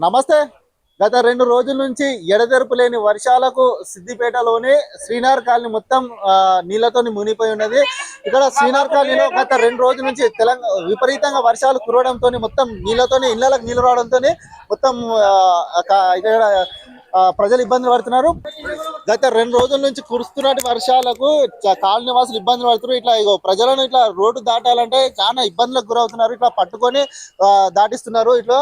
నమస్తే. గత 2 రోజుల నుంచి ఎడతెరపు లేని వర్షాలకు సిద్దిపేటలోని శ్రీనగర్ కాలనీ మొత్తం నీళ్లతోని మునిగిపోయి ఉన్నది. ఇక్కడ శ్రీనగర్ కాలనీలో గత 2 రోజుల నుంచి విపరీతంగా వర్షాలు కురవడంతో మొత్తం నీళ్లతోని ఇళ్లకు నీళ్లు రావడంతో మొత్తం ఇక్కడ ప్రజలు ఇబ్బందులు పడుతున్నారు. గత 2 రోజుల నుంచి కురుస్తున్నటువంటి వర్షాలకు కాలనీ వాసులు ఇబ్బందులు పడుతున్నారు. ఇట్లా ప్రజలను ఇట్లా రోడ్డు దాటాలంటే చాలా ఇబ్బందులకు గురవుతున్నారు. ఇట్లా పట్టుకొని దాటిస్తున్నారు. ఇట్లా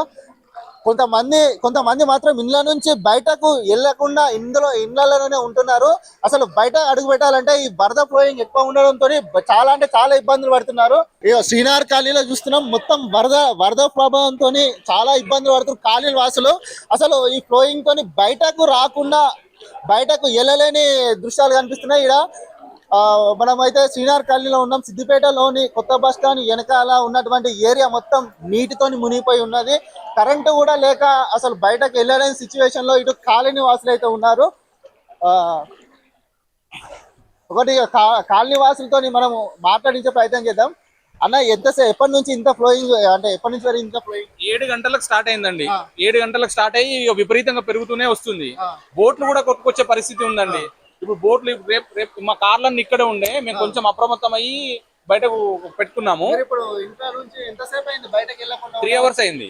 కొంతమంది మాత్రం ఇళ్ళ నుంచి బయటకు వెళ్లకుండా ఇళ్లలోనే ఉంటున్నారు. అసలు బయట అడుగు పెట్టాలంటే ఈ వరద ఫ్లోయింగ్ ఎక్కువ ఉండడంతో చాలా ఇబ్బందులు పడుతున్నారు. శ్రీనగర్ కాలనీలో చూస్తున్నాం, మొత్తం వరద ప్రభావంతో చాలా ఇబ్బందులు పడుతున్నారు కాలనీ వాసులు. అసలు ఈ ఫ్లోయింగ్ తోని బయటకు రాకుండా బయటకు వెళ్ళలేని దృశ్యాలు కనిపిస్తున్నాయి. ఇక్కడ మనమైతే శ్రీనగర్ కాలనీలో ఉన్నాం. సిద్దిపేటలోని కొత్త బస్ స్టాండ్ వెనకాల ఉన్నటువంటి ఏరియా మొత్తం నీటితోని మునిగిపోయి ఉన్నది. కరెంటు కూడా లేక అసలు బయటకు వెళ్ళలేని సిచ్యువేషన్ లో ఇటు కాలనీ వాసులు అయితే ఉన్నారు. ఒకటి కాలనీ వాసులతో మనం మాట్లాడించే ప్రయత్నం చేద్దాం. అన్న, ఎప్పటి నుంచి ఇంత ఫ్లోయింగ్, అంటే ఎప్పటి నుంచి వరకు ఇంత ఫ్లోయింగ్? 7 గంటలకు స్టార్ట్ అయిందండి. 7 గంటలకు స్టార్ట్ అయ్యి విపరీతంగా పెరుగుతూనే వస్తుంది. బోట్లు కూడా కొట్టుకొచ్చే పరిస్థితి ఉందండి. ఇప్పుడు బోట్లు రేపు మా కార్లన్నీ ఇక్కడే ఉండే, మేము కొంచెం అప్రమత్తం అయ్యి బయటకు పెట్టుకున్నాము. 3 అవర్స్ అయింది.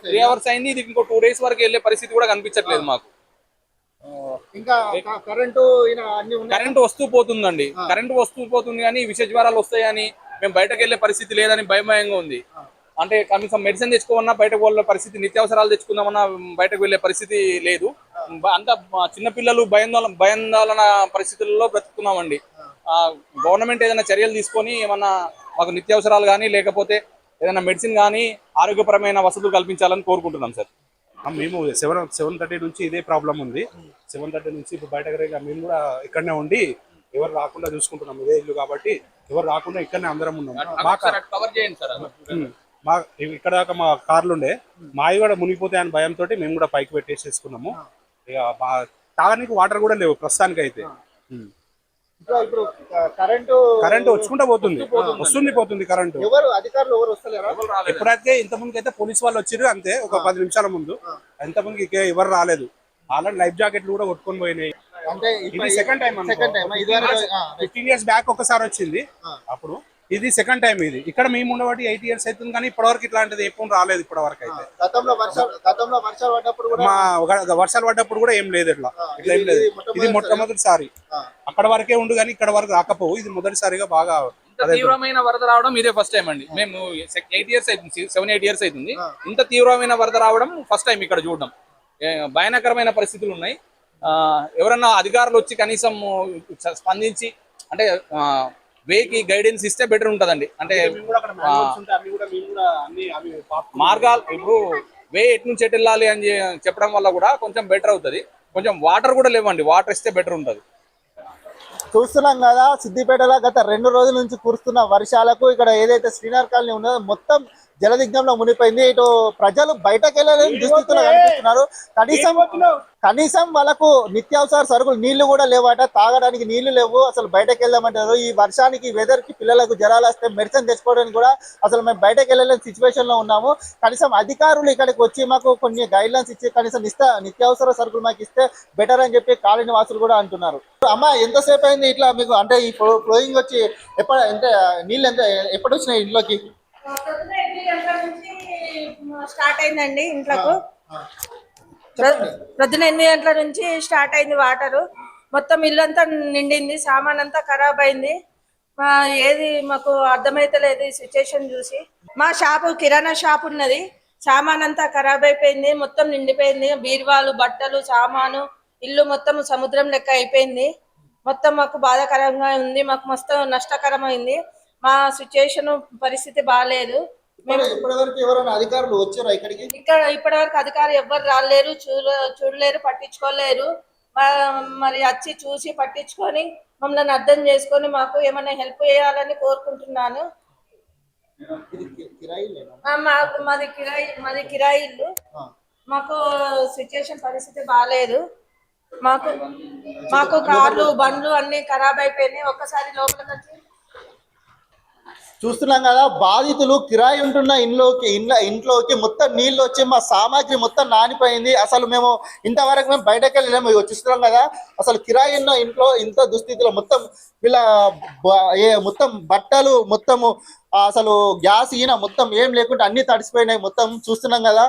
3 అవర్స్ అయింది. ఇది ఇంకో 2 డేస్ వరకు వెళ్ళే పరిస్థితి కూడా కనిపించట్లేదు మాకు. ఇంకా కరెంటు వస్తూ పోతుందండి. కరెంటు వస్తూ పోతుంది కానీ విష జ్వరాలు వస్తాయని మేము బయటకు వెళ్ళే పరిస్థితి లేదని భయంగా ఉంది. అంటే కనీసం మెడిసిన్ తెచ్చుకోమన్నా బయటకు వెళ్ళే పరిస్థితి, నిత్యావసరాలు తెచ్చుకుందామన్నా బయటకు వెళ్ళే పరిస్థితి లేదు. అంతా చిన్నపిల్లలు భయాందోళన పరిస్థితుల్లో బ్రతుకుతున్నామండి. గవర్నమెంట్ ఏదైనా చర్యలు తీసుకొని ఏమన్నా మాకు నిత్యావసరాలు కానీ లేకపోతే ఏదైనా మెడిసిన్ కానీ ఆరోగ్యపరమైన వసతులు కల్పించాలని కోరుకుంటున్నాం సార్. మేము 7:30 నుంచి ఇదే ప్రాబ్లం ఉంది. 7:30 నుంచి ఇప్పుడు బయటకు మేము కూడా ఇక్కడనే ఉండి ఎవరు రాకుండా చూసుకుంటున్నాం. ఇదే ఇల్లు కాబట్టి ఎవరు రాకుండా ఇక్కడనే అందరం ఉన్నాం. ఇక్కడ దాకా మా కార్లు ఉండే మావి కూడా మునిగిపోతాయని భయంతో మేము కూడా పైకి పెట్టేసేసుకున్నాము. ఇక తాగడానికి వాటర్ కూడా లేవు ప్రస్తుతానికి అయితే. కరెంటు వచ్చుకుంటా పోతుంది కరెంటు. ఎప్పుడైతే ఇంతకుముందుకు అయితే పోలీస్ వాళ్ళు వచ్చారు అంతే, ఒక 10 నిమిషాల ముందు. ఇంతకుముందుకి ఎవరు రాలేదు. ఆల్రెడీ లైఫ్ జాకెట్లు కూడా కొట్టుకొని పోయినాయి. ఇది సెకండ్ టైం. 15 years బ్యాక్ ఒకసారి వచ్చింది, అప్పుడు ఇది సెకండ్ టైం. ఇది ఇక్కడ మేము ఉండబట్టి 8 years అవుతుంది కానీ ఇప్పటివరకు ఇట్లాంటిది ఎప్పుడు రాలేదు. ఇప్పటి వరకు అయితే వర్షాలు పడ్డప్పుడు కూడా ఏం లేదు. ఇట్లా ఏం లేదు. ఇది మొట్టమొదటిసారి. అక్కడ వరకే ఉండు కానీ ఇక్కడ వరకు రాకపోవు. ఇది మొదటిసారిగా బాగా తీవ్రమైన వరద రావడం ఇదే ఫస్ట్ టైం అండి. మేము 8 years అవుతుంది, 7-8 years అవుతుంది. ఇంత తీవ్రమైన వరద రావడం ఫస్ట్ టైం ఇక్కడ చూడడం. భయానకరమైన పరిస్థితులు ఉన్నాయి. ఎవరన్నా అధికారులు వచ్చి కనీసం స్పందించి అంటే వేకి గైడెన్స్ ఇస్తే బెటర్ ఉంటదండి. అంటే మార్గాలు ఇప్పుడు వే ఎటు నుంచి ఎటు వెళ్ళాలి అని చెప్పడం వల్ల కూడా కొంచెం బెటర్ అవుతుంది. కొంచెం వాటర్ కూడా లేవండి, వాటర్ ఇస్తే బెటర్ ఉంటుంది. చూస్తున్నాం కదా, సిద్దిపేటలో గత 2 రోజుల నుంచి కురుస్తున్న వర్షాలకు ఇక్కడ ఏదైతే శ్రీనగర్ కాలనీ ఉన్నదో మొత్తం జలదిగ్నంలో మునిగిపోయింది. ఇటు ప్రజలు బయటకు వెళ్ళలేని దుస్థితిలో కనిపిస్తున్నారు. కనీసం వాళ్ళకు నిత్యావసర సరుకులు నీళ్లు కూడా లేవట, తాగడానికి నీళ్లు లేవు. అసలు బయటకు వెళ్దామంటారు. ఈ వర్షానికి వెదర్ కి పిల్లలకు జ్వరాలు వస్తే మెడిసిన్ తెచ్చుకోవడానికి కూడా అసలు మేము బయటకు వెళ్ళలేని సిచ్యువేషన్ లో ఉన్నాము. కనీసం అధికారులు ఇక్కడికి వచ్చి మాకు కొన్ని గైడ్ లైన్స్ ఇచ్చి కనీసం నిత్యావసర సరుకులు మాకు ఇస్తే బెటర్ అని చెప్పి కాలనీ వాసులు కూడా అంటున్నారు. అమ్మ, ఎంతసేపు అయింది ఇట్లా మీకు? అంటే ఈ ఫ్లోయింగ్ వచ్చి నీళ్ళు ఎప్పుడు వచ్చినాయి ఇంట్లోకి? స్టార్ట్ అయిందండి ఇంట్లోకి. ప్రొద్దున 8 గంటల నుంచి స్టార్ట్ అయింది. వాటరు మొత్తం ఇల్లంతా నిండింది, సామాన్ అంతా ఖరాబ్ అయింది. ఏది మాకు అర్థమైతలేదు ఈ సిచ్యుయేషన్ చూసి. మా షాపు కిరాణా షాప్ ఉన్నది, సామాన్ అంతా ఖరాబ్ అయిపోయింది, మొత్తం నిండిపోయింది. బీరువాలు, బట్టలు, సామాను, ఇల్లు మొత్తం సముద్రం లెక్క అయిపోయింది. మొత్తం మాకు బాధాకరంగా ఉంది, మాకు మస్తు నష్టకరమైంది. మా సిచ్యుయేషన్ పరిస్థితి బాగాలేదు. అధికారులు వచ్చారు ఇక్కడికి? ఇప్పటి వరకు అధికారులు ఎవ్వరు రాలేరు, చూడలేరు, పట్టించుకోలేరు. మరి వచ్చి చూసి పట్టించుకొని మమ్మల్ని అర్థం చేసుకొని మాకు ఏమైనా హెల్ప్ చేయాలని కోరుకుంటున్నాను. మాది కిరాయి ఇల్లు. మాకు సిచ్యుయేషన్ పరిస్థితి బాగాలేదు. మాకు కార్లు, బండ్లు అన్ని ఖరాబ్ అయిపోయినాయి. ఒక్కసారి లోపలికి వచ్చి చూస్తున్నాం కదా, బాధితులు కిరాయి ఉంటున్న ఇంట్లోకి మొత్తం నీళ్ళు వచ్చి మా సామాగ్రి మొత్తం నానిపోయింది. అసలు మేము ఇంతవరకు మేము బయటకు వెళ్ళలేము. ఇగో చూస్తున్నాం కదా, అసలు కిరాయి ఉన్న ఇంట్లో ఇంత దుస్థితిలో మొత్తం వీళ్ళ మొత్తం బట్టలు మొత్తము అసలు గ్యాస్ ఈయన మొత్తం ఏం లేకుండా అన్ని తడిసిపోయినాయి. మొత్తం చూస్తున్నాం కదా,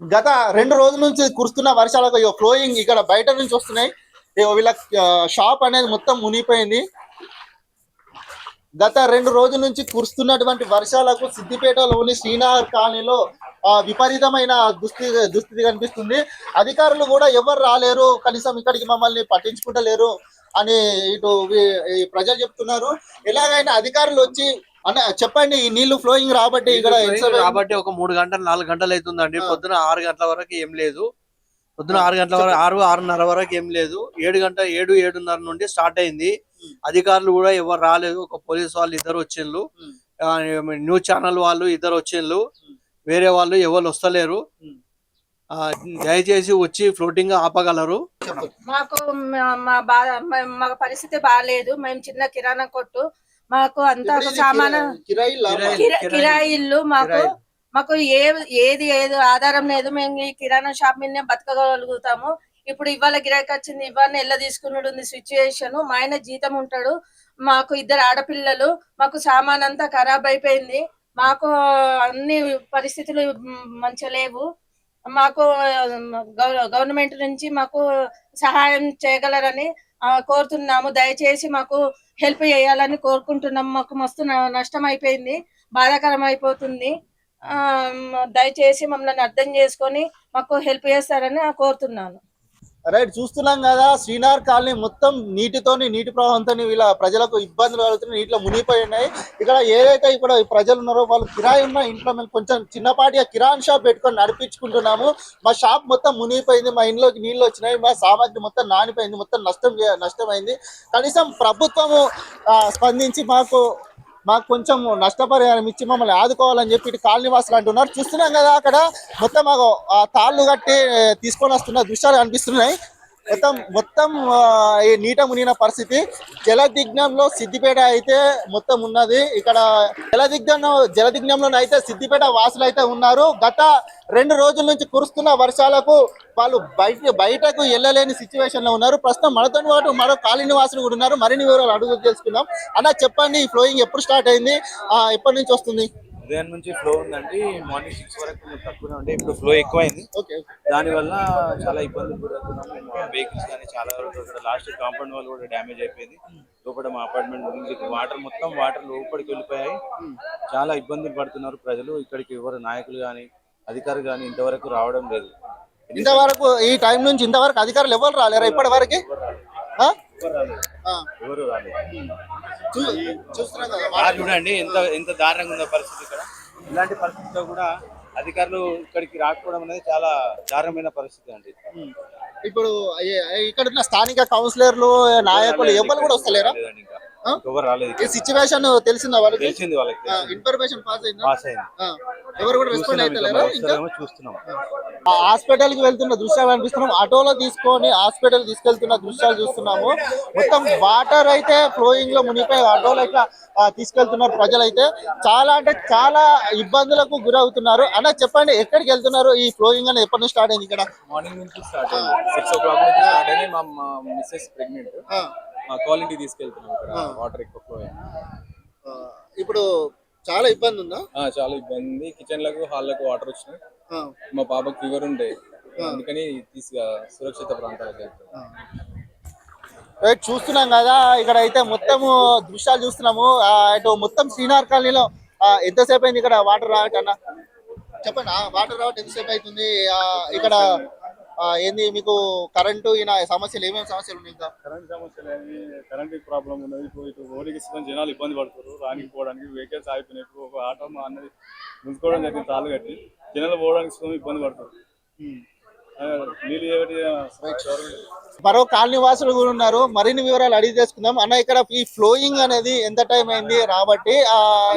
గత 2 రోజుల నుంచి కురుస్తున్న వర్షాలకు ఫ్లోయింగ్ ఇక్కడ బయట నుంచి వస్తున్నాయి. వీళ్ళ షాప్ అనేది మొత్తం మునిగిపోయింది. గత 2 రోజుల నుంచి కురుస్తున్నటువంటి వర్షాలకు సిద్దిపేటలోని శ్రీనగర్ కాలనీలో విపరీతమైన దుస్థితి కనిపిస్తుంది. అధికారులు కూడా ఎవరు రాలేరు, కనీసం ఇక్కడికి మమ్మల్ని పట్టించుకుంటలేరు అని ఇటు ప్రజలు చెప్తున్నారు. ఎలాగైనా అధికారులు వచ్చి అన్న చెప్పండి, ఈ నీళ్లు ఫ్లోయింగ్ రాబట్టి ఇక్కడ కాబట్టి ఒక 3 గంటలు 4 గంటలు అవుతుందండి. పొద్దున 6 గంటల వరకు ఏం లేదు, పొద్దున 6 గంటల వరకు 6-6:30 వరకు ఏం లేదు. 7-7:30 నుండి స్టార్ట్ అయింది. అధికారులు కూడా ఎవరు రాలేదు. ఒక పోలీస్ వాళ్ళు 2 వచ్చిండ్రు, న్యూస్ ఛానల్ వాళ్ళు 2 వచ్చిండ్రు, వేరే వాళ్ళు ఎవరు వస్తలేరు. దయచేసి వచ్చి ఫ్లోటింగ్ ఆపగలరు. మాకు మా పరిస్థితి బాగాలేదు. మేము చిన్న కిరాణా కొట్టు, మాకు అంతా సామాను కిరాయి ఇల్లు, మాకు ఏది ఆధారం లేదు. మేము ఈ కిరాణా షాప్ మీదనే బతకగలుగుతాము. ఇప్పుడు ఇవాళ గిరాకీ వచ్చింది, ఇవాళ ఎల్ల తీసుకున్నాడు ఉంది సిచ్యువేషన్. మా ఆయన జీతం ఉంటాడు, మాకు 2 ఆడపిల్లలు, మాకు సామాన్ అంతా ఖరాబ్ అయిపోయింది. మాకు అన్ని పరిస్థితులు మంచిగా లేవు. మాకు గవర్నమెంట్ నుంచి మాకు సహాయం చేయగలరని కోరుతున్నాము. దయచేసి మాకు హెల్ప్ చేయాలని కోరుకుంటున్నాము. మాకు మస్తు నష్టం అయిపోయింది, బాధాకరం అయిపోతుంది. దయచేసి మమ్మల్ని అర్థం చేసుకొని మాకు హెల్ప్ చేస్తారని కోరుతున్నాను. రైట్, చూస్తున్నాం కదా, శ్రీనగర్ కాలనీ మొత్తం నీటి ప్రవాహంతో వీళ్ళ ప్రజలకు ఇబ్బందులు కలుగుతున్నాయి. నీటిలో మునిగిపోయి ఉన్నాయి. ఇక్కడ ఏదైతే ఇక్కడ ప్రజలు ఉన్నారో వాళ్ళు కిరాయి ఉన్న ఇంట్లో మేము కొంచెం చిన్నపాటిగా కిరాణా షాప్ పెట్టుకొని నడిపించుకుంటున్నాము. మా షాప్ మొత్తం మునిగిపోయింది, మా ఇంట్లోకి నీళ్ళు వచ్చినాయి, మా సామాగ్రి మొత్తం నానిపోయింది, మొత్తం నష్టమైంది. కనీసం ప్రభుత్వము స్పందించి మాకు కొంచెం నష్టపరిహారం ఇచ్చి మమ్మల్ని ఆదుకోవాలని చెప్పి ఇటు కాలనీ వాసులు అంటున్నారు. చూస్తున్నాం కదా, అక్కడ మొత్తం మాకు తాళ్ళు కట్టి తీసుకొని వస్తున్న దృశ్యాలు కనిపిస్తున్నాయి. మొత్తం ఈ నీట మునిగిన పరిస్థితి. జలదిగ్నంలో సిద్దిపేట అయితే మొత్తం ఉన్నది. ఇక్కడ జలదిగ్నంలో అయితే సిద్దిపేట వాసులు అయితే ఉన్నారు. గత 2 రోజుల నుంచి కురుస్తున్న వర్షాలకు వాళ్ళు బయటకు వెళ్ళలేని సిచ్యువేషన్ లో ఉన్నారు. ప్రస్తుతం మనతో పాటు మరో కాలనీ వాసులు కూడా ఉన్నారు. మరిన్ని వివరాలు అడుగు తెలుసుకుందాం. అన్న చెప్పండి, ఈ ఫ్లోయింగ్ ఎప్పుడు స్టార్ట్ అయింది, ఎప్పటి నుంచి వస్తుంది? ఉదయం నుంచి ఫ్లో ఉందండి. మార్నింగ్ 6 వరకు తక్కువనే ఉండే, ఇప్పుడు ఫ్లో ఎక్కువైంది. దానివల్ల చాలా ఇబ్బందులు గురవుతున్నాము. మా వెహికల్స్ కానీ చాలా వరకు ఇక్కడ లాస్ట్ కాంపౌండ్ వాళ్ళు కూడా డ్యామేజ్ అయిపోయింది. లోపల మా అపార్ట్మెంట్ నుంచి వాటర్ లోపలికి వెళ్ళిపోయాయి. చాలా ఇబ్బందులు పడుతున్నారు ప్రజలు. ఇక్కడికి ఎవరు నాయకులు కానీ అధికారులు కానీ ఇంతవరకు రావడం లేదు. ఇంతవరకు ఈ టైం నుంచి ఇంతవరకు అధికారులు ఎవరు రాలేరా ఇప్పటి వరకు? ఎవరు రాలేదు. చూడండి ఎంత దారుణంగా ఉందో పరిస్థితి. ఇక్కడ ఇలాంటి పరిస్థితిలో కూడా అధికారులు ఇక్కడికి రాకపోవడం అనేది చాలా దారుణమైన పరిస్థితి అండి. ఇప్పుడు ఇక్కడ ఉన్న స్థానిక కౌన్సిలర్లు నాయకులు ఎవరు కూడా వస్తలేరా? ఎవరు రాలేదు. ఈ సిచ్యువేషన్ తెలిసిందా వాళ్ళకి? తెలిసింది వాళ్ళకి, ఇన్ఫర్మేషన్ పాస్ అయింది. ఎవరు కూడా రెస్పాండ్ అవుతలేరు. చూస్తున్నాం. హాస్పిటల్ కి వెళ్తున్న దృశ్యాలు అనిపిస్తున్నాం. ఆటోలో తీసుకొని హాస్పిటల్ తీసుకెళ్తున్న దృశ్యాలు చూస్తున్నాము. మొత్తం వాటర్ అయితే ఫ్లోయింగ్ లో మునిగిపోయి ఆటోలో అయితే తీసుకెళ్తున్నారు. ప్రజలు అయితే చాలా అంటే చాలా ఇబ్బందులకు గురవుతున్నారు. అన్న చెప్పండి, ఎక్కడికి వెళ్తున్నారు? ఈ ఫ్లోయింగ్ అనేది ఎప్పటి నుంచి స్టార్ట్ అయింది? ఇక్కడ మార్నింగ్ నుంచి స్టార్ట్ అయింది, 6 o'clock నుంచి స్టార్ట్ అయింది. మా మిస్సెస్ ప్రెగ్నెంట్, మా క్వాలిటీ తీసుకెళ్తున్నాం. ఇక్కడ వాటర్ ఎక్కువ ఫ్లో అయింది. ఇప్పుడు చాలా ఇబ్బంది ఉందా? చాలా ఇబ్బంది ఉంది. కిచెన్ లకు హాల్లకు వాటర్ వచ్చినాయి. మా పాపకు ఫీవర్ ఉండే, అందుకని సురక్షిత ప్రాంతాలకు వెళ్తాం. చూస్తున్నాం కదా, ఇక్కడ అయితే మొత్తము దృశ్యాలు చూస్తున్నాము. ఇటు మొత్తం శ్రీనగర్ కాలనీలో ఎంతసేపు అయింది ఇక్కడ వాటర్ రావటన్నా? చెప్పండి, వాటర్ రావటం ఎంతసేపు అవుతుంది? ఇక్కడ ఏంది మీకు కరెంటు సమస్యలు ఏమేమి సమస్యలు ఉన్నాయి? ఇంకా కరెంట్ సమస్యలు కరెంట్ ప్రాబ్లం ఉన్నది. ఇప్పుడు ఇటు రోడ్డుకి జనాలు ఇబ్బంది పడుతున్నారు రానికి పోవడానికి. వెహికల్స్ ఆగిపోయినాయి. ఇప్పుడు ఒక ఆటో అన్నది ముందుకోవడం జరిగింది, తాళ్ళు కట్టి జనాలు పోవడానికి ఇబ్బంది పడుతుంది. నీళ్ళు చేయబట్టి మరో కాలనీ వాసులు కూడా ఉన్నారు, మరిన్ని వివరాలు అడిగి తెలుసుకుందాం. అన్న ఇక్కడ ఈ ఫ్లోయింగ్ అనేది ఎంత టైం అయింది రాబట్టి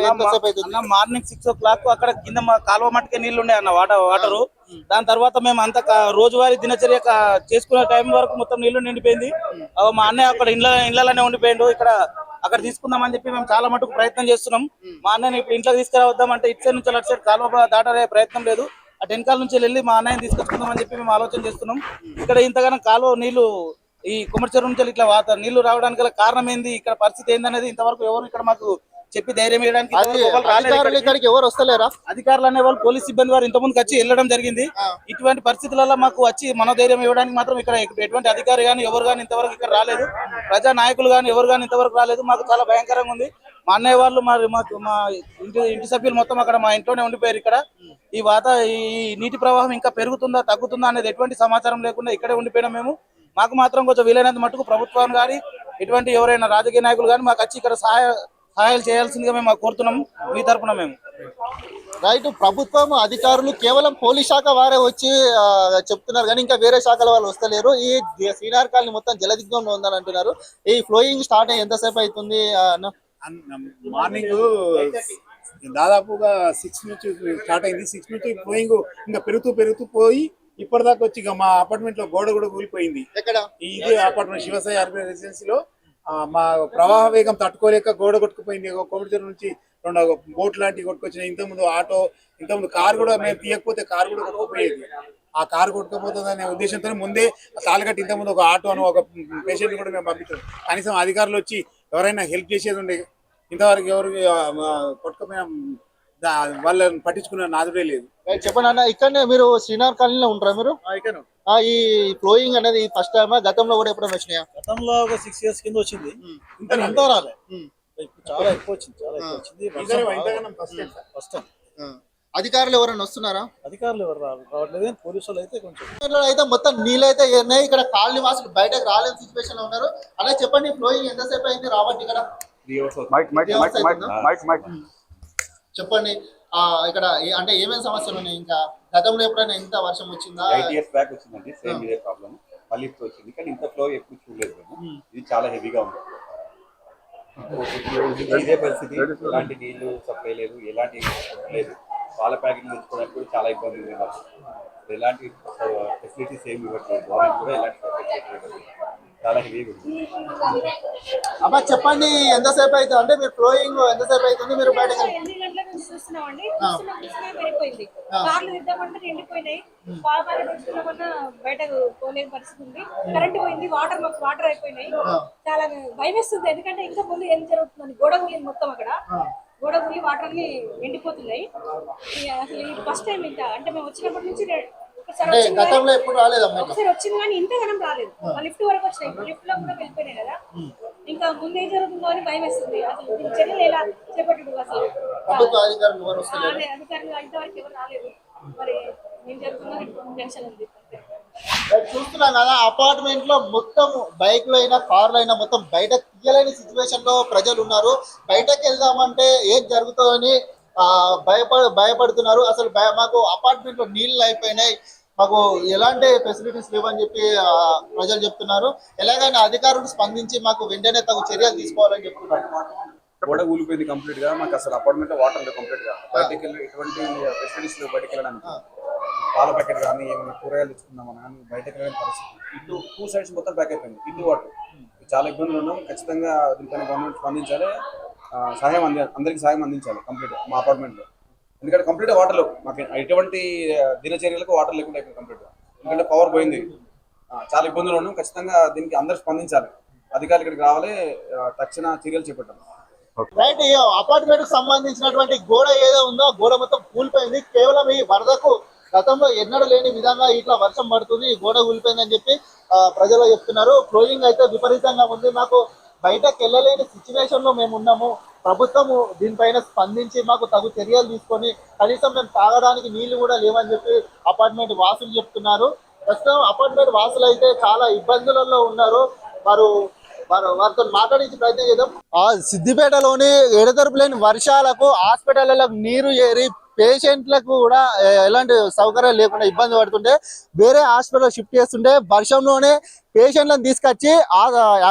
ఎంతసేపు అవుతుంది? మార్నింగ్ 6 o'clock అక్కడ కింద కాలువ మట్టుకే నీళ్లు ఉండే అన్న వాటరు. దాని తర్వాత మేము అంత రోజువారీ దినచర్య చేసుకునే టైం వరకు మొత్తం నీళ్లు నిండిపోయింది. మా అన్నయ్య అక్కడ ఇండ్లలోనే ఉండిపోయిండు. అక్కడ తీసుకుందామని చెప్పి మేము చాలా మటుకు ప్రయత్నం చేస్తున్నాం. మా అన్నయ్యని ఇప్పుడు ఇంట్లో తీసుకురావద్దామంటే ఇటు సైడ్ నుంచి అటు సైడ్ కాలువ దాటరే ప్రయత్నం లేదు. ఆ టెన్కాల నుంచి వెళ్ళి మా అన్నయ్యని తీసుకొచ్చుకుందామని చెప్పి మేము ఆలోచన చేస్తున్నాం. ఇక్కడ ఇంతగానో కాలువ నీళ్లు ఈ కుమ్మరి చెరువు నుంచి ఇట్లా నీళ్లు రావడానికి గల కారణం ఏంది, ఇక్కడ పరిస్థితి ఏందనేది ఇంతవరకు ఎవరు ఇక్కడ మాకు చెప్పి ధైర్యం ఇవ్వడానికి ఇక్కడికి ఎవరు వస్తలేరా? అధికారులు అనే వాళ్ళు పోలీస్ సిబ్బంది వారు ఇంతకుముందుకు వచ్చి వెళ్ళడం జరిగింది. ఇటువంటి పరిస్థితులలో మాకు వచ్చి మనోధైర్యం ఇవ్వడానికి మాత్రం ఇక్కడ ఎటువంటి అధికారి కానీ ఎవరు కానీ ఇంతవరకు ఇక్కడ రాలేదు. ప్రజా నాయకులు కానీ ఎవరు కానీ ఇంతవరకు రాలేదు. మాకు చాలా భయంకరంగా ఉంది. మా అన్నయ్య వాళ్ళు మా ఇంటి సభ్యులు మొత్తం అక్కడ మా ఇంట్లోనే ఉండిపోయారు. ఇక్కడ ఈ నీటి ప్రవాహం ఇంకా పెరుగుతుందా తగ్గుతుందా అనేది ఎటువంటి సమాచారం లేకుండా ఇక్కడే ఉండిపోయినా మేము. మాకు మాత్రం కొంచెం వీలైనంత మటుకు ప్రభుత్వం కానీ ఇటువంటి ఎవరైనా రాజకీయ నాయకులు కానీ మాకు వచ్చి ఇక్కడ సహాయాలు చేయాల్సిందిగా మేము కోరుతున్నాము మీ తరఫున మేము. రైట్, ప్రభుత్వం అధికారులు కేవలం పోలీస్ శాఖ వారే వచ్చి చెప్తున్నారు కానీ ఇంకా వేరే శాఖల వాళ్ళు వస్తలేరు. ఈ శ్రీనగర్ కాలనీ మొత్తం జలదిగ్బంలో ఉందని అంటున్నారు. ఈ ఫ్లోయింగ్ స్టార్ట్ అయ్యి ఎంతసేపు అవుతుంది? మార్నింగ్ దాదాపుగా 6 నుంచి స్టార్ట్ అయింది. 6 నుంచి ఫ్లోయింగ్ ఇంకా పెరుగుతూ పోయి ఇప్పటిదాకా వచ్చి మా అపార్ట్మెంట్ లో గోడ కూడా కూలిపోయింది. ఇదే అపార్ట్మెంట్ శివసాయి అర్బన్ రెసిడెన్సీలో మా ప్రవాహ వేగం తట్టుకోలేక గోడ కొట్టుకుపోయింది. కొమ్మడిచెరు నుంచి 2 బోట్ లాంటివి కొట్టుకొచ్చినాయి. ఇంతకుముందు కారు కూడా మేము తీయకపోతే కారు కూడా కొట్టుకుపోయేది. ఆ కారు కొట్టుకుపోతుందనే ఉద్దేశంతో ముందే తాళగట్టి ఇంతకుముందు ఒక ఆటో అని ఒక పేషెంట్ కూడా మేము పంపించాం. కనీసం అధికారులు వచ్చి ఎవరైనా హెల్ప్ చేసేది ఉండే. ఇంతవరకు ఎవరు కొట్టుకుపోయినా వాళ్ళని పట్టించుకున్న నాదుడే లేదు. చెప్పండి అన్న, ఇక్కడనే మీరు శ్రీనగర్ కాలనీలో ఉంటారా మీరు? ఈ ఫ్లోయింగ్ అనేది ఫస్ట్ టైమా, గతంలో కూడా ఎప్పుడైనా వచ్చినాయా? గతంలో ఒక 6 years కింద వచ్చింది. ఇంత రాలే, చాలా ఎక్కువ వచ్చింది. First time. అధికారులు ఎవరైనా వస్తున్నారా? అధికారులు ఎవరు రావట్లేదు. పోలీసు వాళ్ళు అయితే కొంచెం అయితే మొత్తం నీళ్ళు అయితే ఉన్నాయి. ఇక్కడ కాలనీ వాసులు బయటకు రాలేని సిచ్యువేషన్ లో ఉన్నారు. అలా చెప్పండి, ఫ్లోయింగ్ ఎంతసేపు అయింది రాబట్టి? ఇక్కడ చెప్పండి, ఇక్కడ అంటే ఏమేమి సమస్యలు ఉన్నాయి? ఇంకా గతంలో ఎప్పుడైనా ఇంత వర్షం వచ్చిందా? 8 years బ్యాక్ వచ్చిందండి, సేమ్ ఇదే ప్రాబ్లం. మళ్ళీ ఇప్పుడు వచ్చింది, కానీ ఇంత ఫ్లో ఎక్కువ చూడలేదు. ఇది చాలా హెవీగా ఉంది. ఇదే పరిస్థితి, ఎలాంటి నీళ్లు సప్లై లేదు, ఎలాంటి లేదు. పాల ప్యాకెట్లు తెచ్చుకోవడానికి కూడా చాలా ఇబ్బంది ఉంది. ఎలాంటి ఫెసిలిటీస్ ఏమి ఇవ్వట్లేదు. గవర్నమెంట్ కూడా ఎలాంటి ఫెసిలిటీ ఇవ్వట్లేదు. చాలా హెవీగా ఉంది. అమ్మా చెప్పండి, ఎంతసేపు అవుతుంది? అంటే మీరు ఫ్లోయింగ్ ఎంతసేపు అవుతుంది? మీరు బయట 8 గంటల నుంచి చూస్తున్నామండి. పెరిగిపోయింది. కార్లు ఇద్దామంటే నిండిపోయినాయి. పాలపాలు తెచ్చుకున్నామన్నా బయటకు పోలేని పరిస్థితి ఉంది. కరెంట్ పోయింది. వాటర్ అయిపోయినాయి. చాలా భయం వేస్తుంది. ఎందుకంటే ఇంకా ముందు ఏం జరుగుతుందని గోడ కూలింది మొత్తం. అక్కడ గోడ కూలి వాటర్ అన్ని ఎండిపోతున్నాయి. అసలు ఫస్ట్ టైం ఇంత అంటే మేము వచ్చినప్పటి నుంచి గతంలో ఎప్పుడు రాలేదు. ఒకసారి వచ్చింది కానీ ఇంతగానం రాలేదు. లిఫ్ట్ వరకు వచ్చినాయి. లిఫ్ట్ లో కూడా వెళ్ళిపోయినాయి కదా. ఇంకా ముందు ఏం జరుగుతుందో అని భయం వేస్తుంది. అసలు చర్యలు ఎలా చేపట్టడు? అసలు అధికారులు ఇంతవరకు ఎవరు రాలేదు. మరి ఏం జరుగుతుందో టెన్షన్ ఉంది. చూస్తున్నాం కదా, అపార్ట్మెంట్ లో మొత్తం బైక్లు అయినా కార్లు అయినా మొత్తం బయట తీయలేని సిచ్యువేషన్ లో ప్రజలు ఉన్నారు. బయటకు వెళ్దామంటే ఏం జరుగుతుందని భయపడుతున్నారు. అసలు మాకు అపార్ట్మెంట్ లో నీళ్ళు అయిపోయినాయి, మాకు ఎలాంటి ఫెసిలిటీస్ లేవని చెప్పి ప్రజలు చెప్తున్నారు. ఎలాగైనా అధికారులు స్పందించి మాకు వెంటనే తగు చర్యలు తీసుకోవాలని చెప్తున్నారు. గోడ కూలిపోయింది కంప్లీట్ గా. మాకు అసలు అపార్ట్మెంట్ వాటర్ లేదు కంప్లీట్ గా. బయటకి వెళ్ళి ఎటువంటి ఫెసిలిటీస్ లేవు. బయటకు వెళ్ళడానికి పాల ప్యాకెట్ కానీ ఏమైనా కూరగాయలు తెచ్చుకుందామని కానీ బయటకు వెళ్ళిన పరిస్థితి. ఇటు 2 sides మొత్తం ప్యాక్ అయిపోయింది. ఇటు వాటర్ చాలా ఇబ్బందులు ఉన్నాం. ఖచ్చితంగా దీనిపైన గవర్నమెంట్ స్పందించాలి. అందరికి సహాయం అందించాలి కంప్లీట్ మా అపార్ట్మెంట్ లో. ఎందుకంటే కంప్లీట్ వాటర్ లేవు. మాకు ఎటువంటి దినచర్యలకు వాటర్ లేకుండా అయిపోయింది కంప్లీట్ గా. ఎందుకంటే పవర్ పోయింది. చాలా ఇబ్బందులు ఉన్నాం. ఖచ్చితంగా దీనికి అందరూ స్పందించాలి. అధికారులు ఇక్కడికి రావాలి, తక్షణ చర్యలు చేపట్టాలి. రైట్, ఈ అపార్ట్మెంట్ కు సంబంధించినటువంటి గోడ ఏదో ఉందో గోడ మొత్తం కూలిపోయింది. కేవలం ఈ వరదకు గతంలో ఎన్నడూ లేని విధంగా ఇట్లా వర్షం పడుతుంది, ఈ గోడ కూలిపోయిందని చెప్పి ప్రజలు చెప్తున్నారు. ఫ్లోయింగ్ అయితే విపరీతంగా ఉంది. మాకు బయటకు వెళ్ళలేని సిచ్యువేషన్ లో మేము ఉన్నాము. ప్రభుత్వము దీనిపైన స్పందించి మాకు తగు చర్యలు తీసుకొని కనీసం మేము తాగడానికి నీళ్లు కూడా లేవని చెప్పి అపార్ట్మెంట్ వాసులు చెప్తున్నారు. ప్రస్తుతం అపార్ట్మెంట్ వాసులు అయితే చాలా ఇబ్బందులలో ఉన్నారు. వారితో మాట్లాడించి ప్రయత్నం చేద్దాం. సిద్దిపేటలోని ఎడతెరపు లేని వర్షాలకు హాస్పిటళ్లకు నీరు ఏరి పేషెంట్లకు కూడా ఎలాంటి సౌకర్యాలు లేకుండా ఇబ్బంది పడుతుంటే వేరే హాస్పిటల్ షిఫ్ట్ చేస్తుంటే వర్షంలోనే పేషెంట్లను తీసుకొచ్చి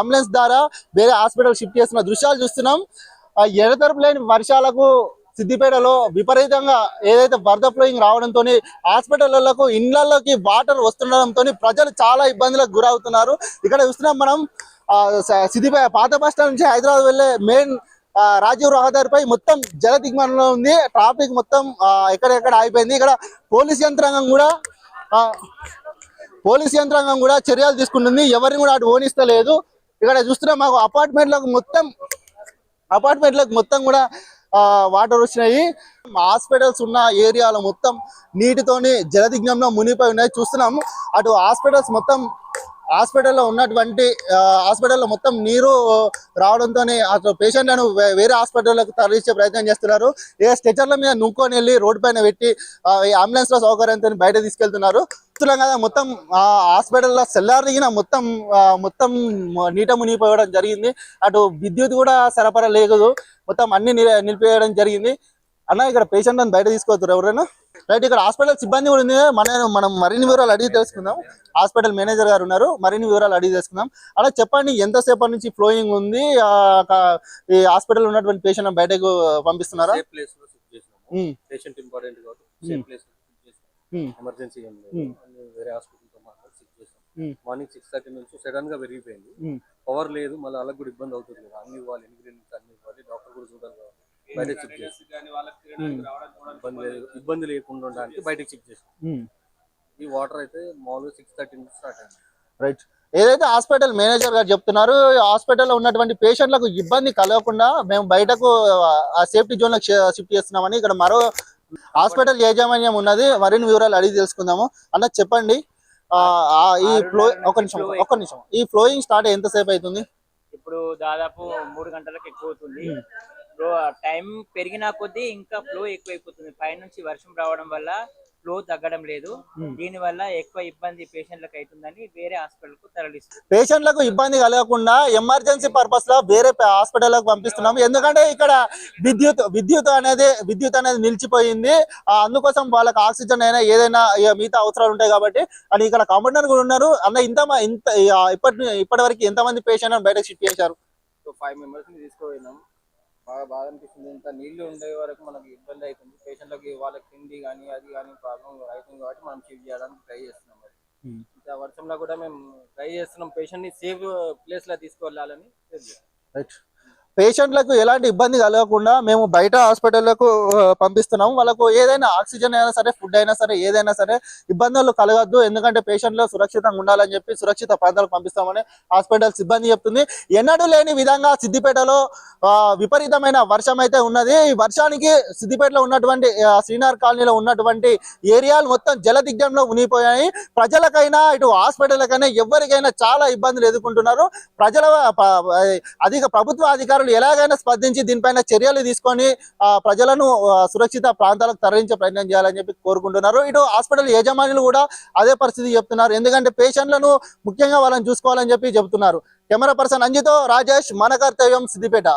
అంబులెన్స్ ద్వారా వేరే హాస్పిటల్ షిఫ్ట్ చేస్తున్న దృశ్యాలు చూస్తున్నాం. ఎడతెరపు లేని వర్షాలకు సిద్దిపేటలో విపరీతంగా ఏదైతే వరద ఫ్లోయింగ్ రావడంతో హాస్పిటళ్లకు ఇళ్లలోకి వాటర్ వస్తుండడంతో ప్రజలు చాలా ఇబ్బందులకు గురవుతున్నారు. ఇక్కడ చూస్తున్నాం మనం సిద్దిపేట పాత బస్ స్టాండ్ నుంచి హైదరాబాద్ వెళ్లే మెయిన్ రాజీవ్ రహదారిపై మొత్తం జల దిగ్బంధంలో ఉంది. ట్రాఫిక్ మొత్తం ఎక్కడెక్కడ ఆగిపోయింది. ఇక్కడ పోలీస్ యంత్రాంగం కూడా చర్యలు తీసుకుంటుంది. ఎవరిని కూడా అటు ఓనిస్తలేదు. ఇక్కడ చూస్తున్నాం మాకు అపార్ట్మెంట్లకు మొత్తం కూడా వాటర్ వచ్చినాయి. హాస్పిటల్స్ ఉన్న ఏరియాలో మొత్తం నీటితోని జలదిగ్నంలో మునిగిపోయి ఉన్నాయి. చూస్తున్నాం అటు హాస్పిటల్లో మొత్తం నీరు రావడంతో అటు పేషెంట్లను వేరే హాస్పిటల్లకు తరలించే ప్రయత్నం చేస్తున్నారు. స్ట్రెచర్ల మీద నూక్కొని వెళ్ళి రోడ్డు పైన పెట్టి అంబులెన్స్ లో సౌకర్యంతో బయట తీసుకెళ్తున్నారు. చూస్తున్నాం కదా మొత్తం హాస్పిటల్లో సెల్లారిగిన మొత్తం నీట మునిగిపోవడం జరిగింది. అటు విద్యుత్ కూడా సరఫరా లేదు. మొత్తం అన్ని నిలిపేయడం జరిగింది. అన్న ఇక్కడ పేషెంట్ బయట తీసుకోవద్దు ఎవరైనా. రైట్, ఇక్కడ హాస్పిటల్ సిబ్బంది కూడా ఉంది. మనం మరిన్ని వివరాలు అడిగి తెలుసుకుందాం. హాస్పిటల్ మేనేజర్ గారు ఉన్నారు, మరిన్ని వివరాలు అడిగి తెలుసుకుందాం. అలా చెప్పండి, ఎంతసేపటి నుంచి ఫ్లోయింగ్ ఉంది? ఈ హాస్పిటల్ ఉన్నటువంటి పేషెంట్ బయటకు పంపిస్తున్నారా? పేషెంట్ ఇంపార్టెంట్ కాబట్టి సేఫ్ ప్లేస్ ఎమర్జెన్సీ ఏం లేదు. వేరే హాస్పిటల్తో మాట్లాడి చెక్ చేసాం. మార్నింగ్ 6:30 నుంచి సడన్ గా పెరిగిపోయింది. పవర్ లేదు, మళ్ళీ వాళ్ళకి కూడా ఇబ్బంది అవుతుంది కదా. అన్ని ఇవ్వాలి, ఇంగ్రీడియంట్స్ అన్ని ఇవ్వాలి, డాక్టర్ కూడా చూడాలి కాబట్టి బయటకు చెక్ చేసి ఇబ్బంది లేకుండా ఉండడానికి బయటకు చెక్ చేసాం. ఈ వాటర్ అయితే మామూలుగా 6:30 నుంచి స్టార్ట్ అయింది. రైట్, ఏదైతే హాస్పిటల్ మేనేజర్ గారు చెప్తున్నారు, హాస్పిటల్లో ఉన్నటువంటి పేషెంట్లకు ఇబ్బంది కలగకుండా మేము బయటకు సేఫ్టీ జోన్ లకు షిఫ్ట్ చేస్తున్నామని ఇక్కడ మరో హాస్పిటల్ యాజమాన్యం ఉన్నది. మరిన్ని వివరాలు అడిగి తెలుసుకుందాము. అన్న చెప్పండి, ఈ ఒక్క నిమిషం ఈ ఫ్లోయింగ్ స్టార్ట్ ఎంతసేపు అవుతుంది? ఇప్పుడు దాదాపు 3 గంటలకు ఎక్కువ అవుతుంది. టైం పెరిగినా కొద్దీ ఇంకా ఫ్లో ఎక్కువైపోతుంది. పైనుంచి వర్షం రావడం వల్ల ఫ్లో తగ్గడం లేదు. దీని వల్ల ఎక్కువ ఇబ్బంది పేషెంట్లకు అవుతుందని వేరే హాస్పిటల్ కు తరలిస్తారు. పేషెంట్లకు ఇబ్బంది కలగకుండా ఎమర్జెన్సీ పర్పస్ లో వేరే హాస్పిటల్లకు పంపిస్తున్నాము. ఎందుకంటే ఇక్కడ విద్యుత్ అనేది నిలిచిపోయింది. అందుకోసం వాళ్ళకి ఆక్సిజన్ అయినా ఏదైనా మిగతా అవసరాలు ఉంటాయి కాబట్టి. అని ఇక్కడ కాంపౌండర్ కూడా ఉన్నారు. అన్న ఇప్పటి వరకు ఎంతమంది పేషెంట్ బయటకు షిఫ్ట్ చేశారు? 5 మెంబర్స్ ని తీసుకుపోయినాం. బాగా అనిపిస్తుంది. ఇంత నీళ్లు ఉండే వరకు మనకి ఇబ్బంది అవుతుంది. పేషెంట్లకి వాళ్ళకి తిండి కానీ అది కానీ ప్రాబ్లం అవుతుంది కాబట్టి మనం షిఫ్ట్ చేయడానికి ట్రై చేస్తున్నాం. ఇంకా వర్షంలో కూడా మేము ట్రై చేస్తున్నాం పేషెంట్ ని సేఫ్ ప్లేస్ లో తీసుకెళ్ళాలని. పేషెంట్లకు ఎలాంటి ఇబ్బంది కలగకుండా మేము బయట హాస్పిటల్లకు పంపిస్తున్నాము. వాళ్ళకు ఏదైనా ఆక్సిజన్ అయినా సరే, ఫుడ్ అయినా సరే, ఏదైనా సరే ఇబ్బందులు కలగద్దు. ఎందుకంటే పేషెంట్లు సురక్షితంగా ఉండాలని చెప్పి సురక్షిత ప్రాంతాలకు పంపిస్తామని హాస్పిటల్ సిబ్బంది చెప్తుంది. ఎన్నడూ లేని విధంగా సిద్దిపేటలో విపరీతమైన వర్షం అయితే ఉన్నది. ఈ వర్షానికి సిద్దిపేటలో ఉన్నటువంటి శ్రీనగర్ కాలనీలో ఉన్నటువంటి ఏరియాలు మొత్తం జలదిగ్ధంలో మునిగిపోయాయి. ప్రజలకైనా ఇటు హాస్పిటల్కైనా ఎవరికైనా చాలా ఇబ్బందులు ఎదుర్కొంటున్నారు. ప్రభుత్వ అధికారులు ఎలాగైనా స్పందించి దీనిపైన చర్యలు తీసుకొని ప్రజలను సురక్షిత ప్రాంతాలకు తరలించే ప్రయత్నం చేయాలని చెప్పి కోరుకుంటున్నారు. ఇటు హాస్పిటల్ యజమానులు కూడా అదే పరిస్థితి చెప్తున్నారు. ఎందుకంటే పేషెంట్లను ముఖ్యంగా వాళ్ళని చూసుకోవాలని చెప్పి చెబుతున్నారు. కెమెరా పర్సన్ అంజితో రాజేష్, మన కర్తవ్యం, సిద్దిపేట.